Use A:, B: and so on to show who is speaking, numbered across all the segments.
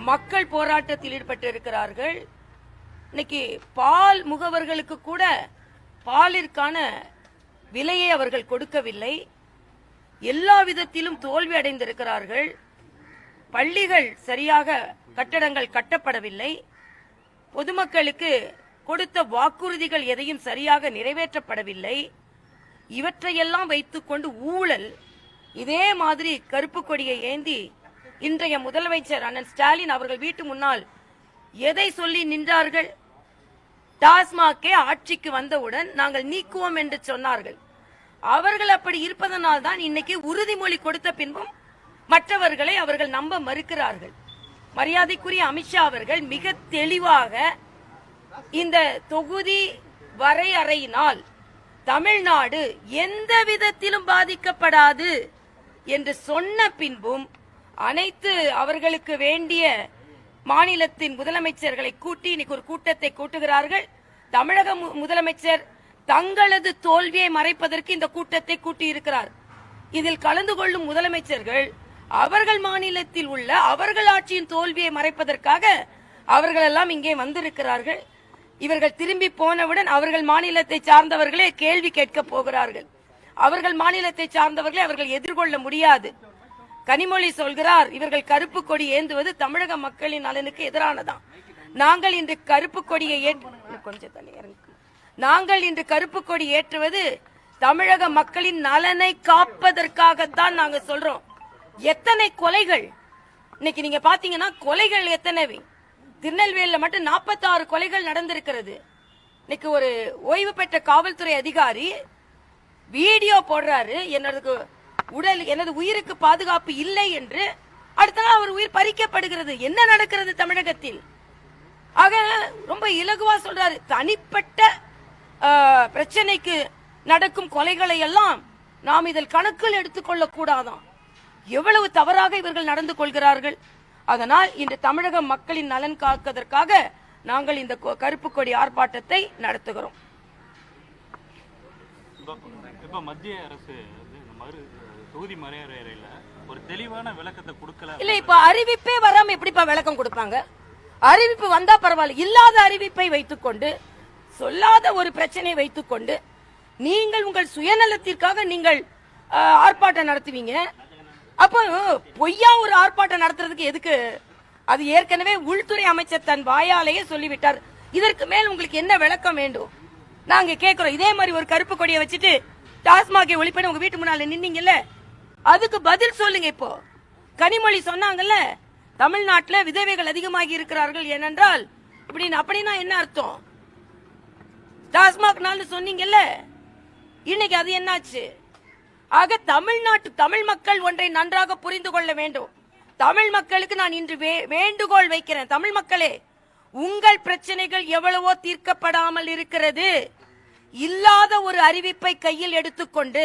A: மக்கள் போராட்டத்தில் ஈடுபட்டு இருக்கிறார்கள். இன்னைக்கு பால் முகவர்களுக்கு கூட பாலிற்கான விலையை அவர்கள் கொடுக்கவில்லை. எல்லா விதத்திலும் தோல்வி அடைந்திருக்கிறார்கள். பள்ளிகள் சரியாக கட்டடங்கள் கட்டப்படவில்லை. பொதுமக்களுக்கு கொடுத்த வாக்குறுதிகள் எதையும் சரியாக நிறைவேற்றப்படவில்லை. இவற்றையெல்லாம் வைத்துக்கொண்டு ஊழல், இதே மாதிரி கருப்பு கொடியை ஏந்தி இன்றைய முதலமைச்சர் அண்ணன் ஸ்டாலின் அவர்கள் வீட்டு முன்னால் எதை சொல்லி நின்றார்கள்? டாஸ்மாகே ஆட்சிக்கு வந்தவுடன் நாங்கள் நீக்குவோம் என்று சொன்னார்கள். அவர்கள் அப்படி இருப்பதனால் தான் இன்னைக்கு உறுதிமொழி கொடுத்த பின்பும் மற்றவர்களை அவர்கள் நம்ப மறுக்கிறார்கள். மரியாதைக்குரிய அமித்ஷா அவர்கள் மிக தெளிவாக இந்த தொகுதி வரையறையினால் தமிழ்நாடு எந்த விதத்திலும் பாதிக்கப்படாது என்று சொன்ன பின்பும் அனைத்து அவர்களுக்கு வேண்டிய மாநிலத்தின் முதலமைச்சர்களை கூட்டி இன்னைக்கு ஒரு கூட்டத்தை கூட்டுகிறார்கள். தமிழக முதலமைச்சர் தங்களது தோல்வியை மறைப்பதற்கு இந்த கூட்டத்தை கூட்டியிருக்கிறார். இதில் கலந்து கொள்ளும் முதலமைச்சர்கள் அவர்கள் மாநிலத்தில் உள்ள அவர்கள் ஆட்சியின் தோல்வியை மறைப்பதற்காக அவர்கள் எல்லாம் இங்கே வந்திருக்கிறார்கள். இவர்கள் திரும்பி போனவுடன் அவர்கள் மாநிலத்தை சார்ந்தவர்களே கேள்வி கேட்க போகிறார்கள். அவர்கள் மாநிலத்தை சார்ந்தவர்களை அவர்கள் எதிர்கொள்ள முடியாது. கனிமொழி சொல்கிறார், இவர்கள் கருப்பு கொடி ஏந்துவது தமிழக மக்களின் நலனுக்கு எதிரானதான். நாங்கள் இன்று கருப்பு கொடியை நாங்கள் இன்று கருப்பு கொடி ஏற்றுவது தமிழக மக்களின் நலனை காப்பதற்காகத்தான் நாங்க சொல்றோம். எத்தனை கொலைகள் இன்னைக்கு நீங்க பாத்தீங்கன்னா, கொலைகள் எத்தனை? திருநெல்வேலியில மட்டும் 46 கொலைகள் நடந்திருக்கிறது. இன்னைக்கு ஒரு ஓய்வு பெற்ற காவல்துறை அதிகாரி வீடியோ போடுறாரு, எனது உயிருக்கு பாதுகாப்பு இல்லை என்று. அடுத்த நாள் அவர் உயிர் பறிக்கப்படுகிறது. என்ன நடக்கிறது தமிழகத்தில்? ஆக ரொம்ப இலகுவா சொல்றாரு. தனிப்பட்ட பிரச்சனைக்கு நடக்கும் கொலைகளை எல்லாம் நாம் இதில் கணக்கில் எடுத்துக்கொள்ள கூடாதான். எவ்வளவு தவறாக இவர்கள் நடந்து கொள்கிறார்கள். அதனால் இன்று தமிழக மக்களின் நலன் காப்பதற்காக நாங்கள் இந்த கருப்பு கொடி ஆர்ப்பாட்டத்தை நடத்துகிறோம்.
B: மத்திய அரசு தொகுதி மறையறையில ஒரு தெளிவான விளக்கத்தை கொடுக்கல.
A: இல்ல, இப்ப அறிவிப்பே வராம எப்படிப்பா விளக்கம் கொடுப்பாங்க? அறிவிப்பு வந்தா பரவாயில்ல. இல்லாத அறிவிப்பை வைத்துக்கொண்டு, சொல்லாத ஒரு பிரச்சனையை வைத்துக்கொண்டு நீங்கள் உங்கள் சுயநலத்திற்காக நீங்கள் ஆர்ப்பாட்டம் நடத்துவீங்க. அப்போ பொய்யா ஒரு ஆர்ப்பாட்டம் நடத்துறதுக்கு எதுக்கு? அது ஏற்கனவே உள்துறை அமைச்சர் தன் வாயாலேயே சொல்லிவிட்டார். இதற்கு மேல் உங்களுக்கு என்ன விளக்கம் வேண்டும்? நாங்க கேட்கிறோம். இதே மாதிரி ஒரு கருப்பு கொடியை வச்சுட்டு டாஸ்மாகை ஒளிப்பட உங்க வீட்டு முன்னால நின்னீங்கல்ல, அதுக்கு பதில் சொல்லுங்க. இப்போ கனிமொழி சொன்னாங்கல்ல, தமிழ்நாட்டில் விதவைகள் அதிகமாகி இருக்கிறார்கள் ஏனென்றால் அப்படின்னா என்ன அர்த்தம்? டாஸ்மாக் நாள் சொன்னீங்கல்ல, இன்னைக்கு அது என்னாச்சு? ஆக தமிழ் மக்கள் ஒன்றை நன்றாக புரிந்து கொள்ள வேண்டும். தமிழ் மக்களுக்கு நான் இன்று வேண்டுகோள் வைக்கிறேன். தமிழ் மக்களே, உங்கள் பிரச்சனைகள் எவ்வளவோ தீர்க்கப்படாமல் இருக்கிறது. இல்லாத ஒரு அறிவிப்பை கையில் எடுத்துக்கொண்டு,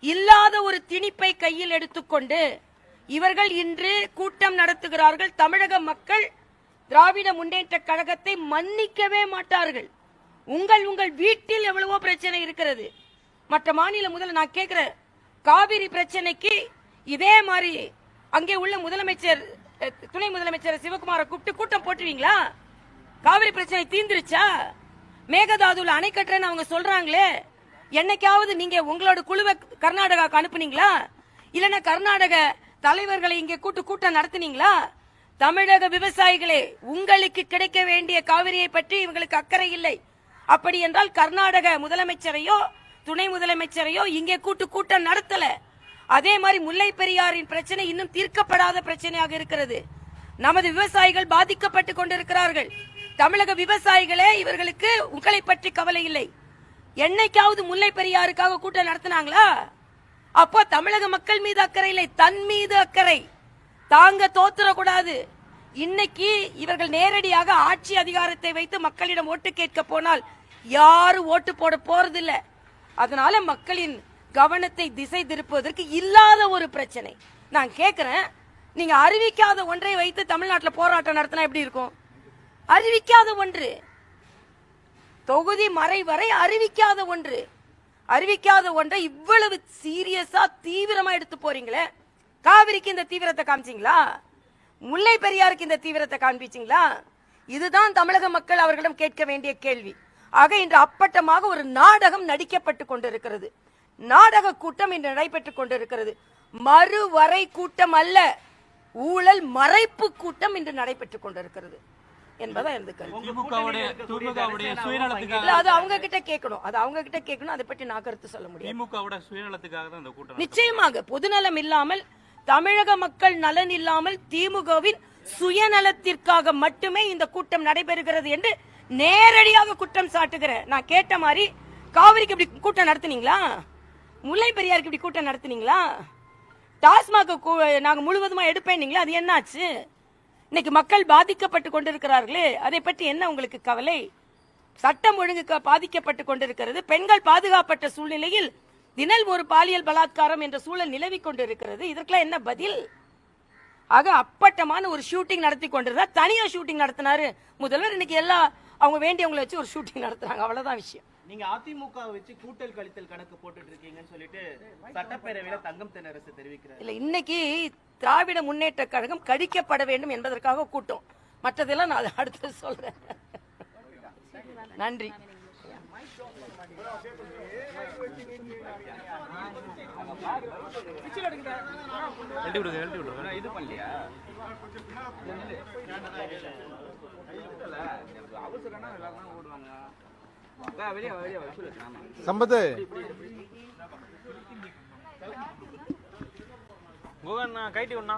A: இல்லாத ஒரு திணிப்பை கையில் எடுத்துக்கொண்டு இவர்கள் இன்று கூட்டம் நடத்துகிறார்கள். தமிழக மக்கள் திராவிட முன்னேற்ற கழகத்தை மன்னிக்கவே மாட்டார்கள். உங்கள் வீட்டில் எவ்வளவோ பிரச்சனை இருக்கிறது. மற்ற மாநில நான் கேட்கிறேன், காவிரி பிரச்சனைக்கு இதே மாதிரி அங்கே உள்ள முதலமைச்சர், துணை முதலமைச்சர் சிவகுமாரை கூப்பிட்டு கூட்டம் போட்டுவீங்களா? காவிரி பிரச்சனை தீர்ந்துருச்சா? மேகதாதுல அணை கட்டுறேன்னு அவங்க சொல்றாங்களே, என்னைக்காவது நீங்க உங்களோட குழுவை கர்நாடகாவுக்கு அனுப்புனீங்களா? இல்லைன்னா கர்நாடக தலைவர்களை இங்கே கூட்டம் நடத்தினீங்களா? தமிழக விவசாயிகளே, உங்களுக்கு கிடைக்க வேண்டிய காவிரியை பற்றி இவங்களுக்கு அக்கறை இல்லை. அப்படி என்றால் கர்நாடக முதலமைச்சரையோ துணை முதலமைச்சரையோ இங்கே கூட்டம் நடத்தல. அதே மாதிரி முல்லை பெரியாரின் பிரச்சனை இன்னும் தீர்க்கப்படாத பிரச்சனையாக இருக்கிறது. நமது விவசாயிகள் பாதிக்கப்பட்டு கொண்டிருக்கிறார்கள். தமிழக விவசாயிகளே, இவர்களுக்கு உங்களை பற்றி கவலை இல்லை. என்னைக்காவது முல்லை பெரியாருக்காக கூட்டம் நடத்தினாங்களா? அப்போ தமிழக மக்கள் மீது அக்கறை இல்லை, தன் மீது அக்கறை. தாங்க தோத்துறக்கூடாது. இன்னைக்கு இவர்கள் நேரடியாக ஆட்சி அதிகாரத்தை வைத்து மக்களிடம் ஓட்டு கேட்க போனால் யாரும் ஓட்டு போட போறதில்லை. அதனால மக்களின் கவனத்தை திசை திருப்புவதற்கு இல்லாத ஒரு பிரச்சனை. நான் கேட்கிறேன், நீங்க அறிவிக்காத ஒன்றை வைத்து தமிழ்நாட்டில் போராட்டம் நடத்தினா எப்படி இருக்கும்? அறிவிக்காத ஒன்று, தொகுதி மறை வரை அறிவிக்காத ஒன்றை இவ்வளவு சீரியஸா தீவிரமா எடுத்து போறீங்களே. காவிரிக்கு இந்த தீவிரத்தை காமிச்சிங்களா? முல்லை பெரியாருக்கு இந்த தீவிரத்தை காண்பிச்சிங்களா? இதுதான் தமிழக மக்கள் அவர்களிடம் கேட்க வேண்டிய கேள்வி. ஆக இன்று அப்பட்டமாக ஒரு நாடகம் நடிக்கப்பட்டு கொண்டிருக்கிறது. நாடக கூட்டம் இன்று நடைபெற்றுக் கொண்டிருக்கிறது. மறுவரை கூட்டம் அல்ல, ஊழல் மறைப்பு கூட்டம் இன்று நடைபெற்றுக் கொண்டிருக்கிறது என்பதா எனது கருத்து. அது அவங்க கிட்ட கேட்கணும், அதை பற்றி நான் கருத்து சொல்ல முடியும். நிச்சயமாக பொதுநலம் இல்லாமல், தமிழக மக்கள் நலன் இல்லாமல், திமுகவின் சுயநலத்திற்காக மட்டுமே இந்த கூட்டம் நடைபெறுகிறது என்று நேரடியாக குற்றம் சாட்டுகிறேன். நான் கேட்ட மாதிரி காவிரிக்கு இப்படி கூட்டம் நடத்துனீங்களா? முல்லை பெரியாருக்கு இப்படி கூட்டம் நடத்துனீங்களா? டாஸ்மாக நாங்க முழுவதுமா எடுப்பேன்னீங்களா? அது என்னாச்சு? இன்னைக்கு மக்கள் பாதிக்கப்பட்டு கொண்டிருக்கிறார்களே, அதை பற்றி என்ன உங்களுக்கு கவலை? சட்டம் ஒழுங்கு பாதிக்கப்பட்டு கொண்டிருக்கிறது. பெண்கள் பாதுகாப்பட்ட சூழ்நிலையில் தினல் ஒரு பாலியல் பலாத்காரம் என்ற சூழல் நிலவி கொண்டிருக்கிறது. இதற்கெல்லாம் என்ன பதில்? ஆக அப்பட்டமான ஒரு ஷூட்டிங் நடத்தி கொண்டிருந்தா தனியா ஷூட்டிங் நடத்தினாரு முதல்வர். இன்னைக்கு எல்லாம் அவங்க வேண்டியவங்களை வச்சு ஒரு ஷூட்டிங் நடத்துறாங்க, அவ்வளவுதான் விஷயம்.
C: நீங்க அதிமுக வச்சு கூட்டல் கழித்தல் கணக்கு போட்டுட்டு இருக்கீங்கன்னு சொல்லிட்டு சட்டப்பேரவையில தங்கம் தென்னரசு தெரிவிக்கிறார்.
A: இல்ல, இன்னைக்கு திராவிட முன்னேற்ற கழகம் கழிக்கப்பட வேண்டும் என்பதற்காக கூட்டம். மற்றதெல்லாம் நான் அடுத்து சொல்றேன். நன்றி.
C: இது பண்ணலையா?
D: சம்பத்து
B: கைட்டி ஒண்ணா